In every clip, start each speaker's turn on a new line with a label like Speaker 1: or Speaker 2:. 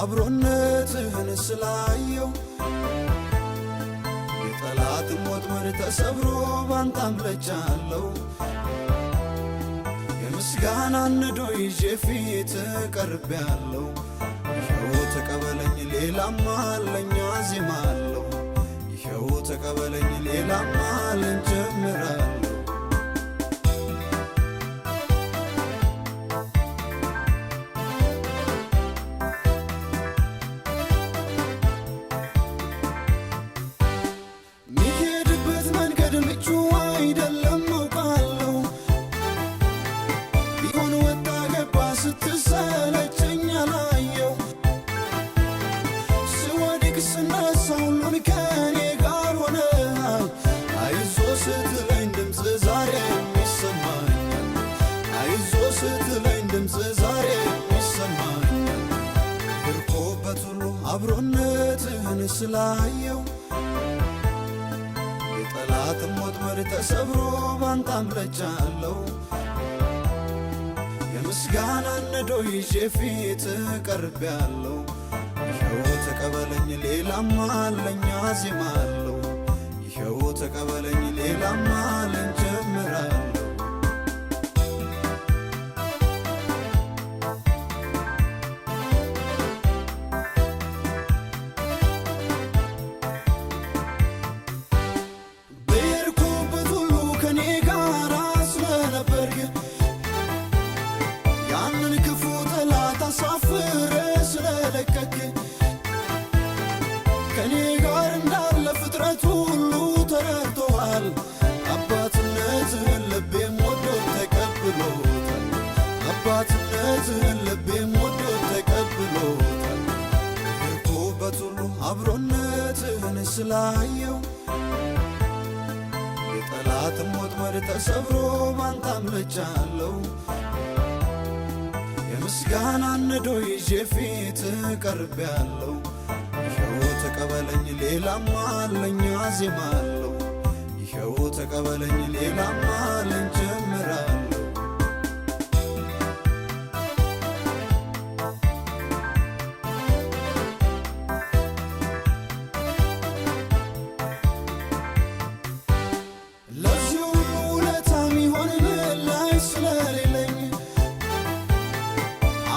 Speaker 1: አብሮነትህን ስላየው የጠላትም ወጥመድ ተሰብሮ ባንተ አምልጫለሁ። የምስጋናን ነዶ ይዤ ፊት ቀርቤያለሁ። ይኸው ተቀበለኝ ሌላማ አለኝ አዜማለሁ። ይኸው ተቀበለኝ ሌላማ አለኝ ጀምራለሁ። ሚሄድበት መንገድ ምቹ አይደለም አውቃለሁ። ቢሆን ወጣ ገባ ስትሰለቸኝ አላየው። ስወድቅ ስነሳ ሁሉን ከኔ ጋር ሆነሃል። አይዞ ስትለኝ ድምፅ ዛሬም ይሰማኛል። አይዞ ስትለኝ ድምፅ ዛሬም ይሰማኛል። በሄድኩበት ሁሉ አብሮነትህን ስላየው የጠላትም ወጥመድ ተሰብሮ ባንተ አምልጫለሁ። የምስጋናን ነዶ ይዤ ፊት ቀርቤያለሁ። ይኸው ተቀበለኝ ሌላማ አለኝ አዜማለሁ። ይኸው ተቀበለኝ ሌላማ አለኝ ጀምራለሁ። በሄድኩበት ሁሉ ከኔ ጋር ስለነበርክ ያንን ክፉ ጠላት አሳፍረ ስለለቀክ ከኔ ጋር እንዳለ ፍጥረት ሁሉ ተረድቶሃል። አባትነትህን ልቤም ወዶት ተቀብሎታል። አባትነትህን ልቤም ወዶት ተቀብሎታል። በሄድኩበት ሁሉ አብሮነትህን ስላየው የጠላትም ወጥመድ ተሰብሮ ባንተ አምልጫለሁ። የምስጋናን ነዶ ይዤ ፊት ቀርቤያለሁ። ይኸው ተቀበለኝ ሌላማ አለኝ አዜማለሁ። ይኸው ተቀበለኝ ሌላማ አለኝ ጀምራለሁ። ለዚህ ሁሉ ውለታ የሚሆን ምላሽ ስለሌለኝ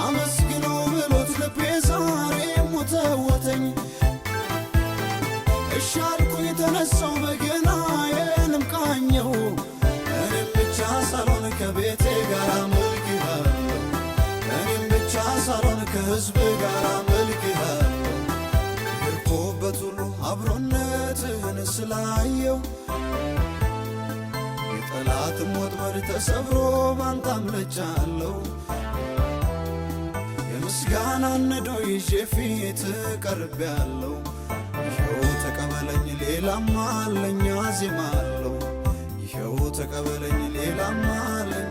Speaker 1: አመስግኖ ብሎት ልቤ ዛሬም ወተወተኝ። እሺ አልኩኝ ተነሳው በገናዬንም ቃኘው። እኔም ብቻ ሳልሆን ከቤቴ ጋር አመልክሃለሁ። እኔም ብቻ ሳልሆን ከሕዝብ ጋር አመልክሃለሁ። በሄድኩበት ሁሉ አብሮነትህን ስላየው የጠላትም ወጥመድ ተሰብሮ ባንተ አምልጫለሁ። የምስጋናን ነዶ ይዤ ፊት ቀርቤያለሁ። ይኸው ተቀበለኝ ሌላማ አለኝ አዜማለሁ። ይኸው ተቀበለኝ ሌላማ አለኝ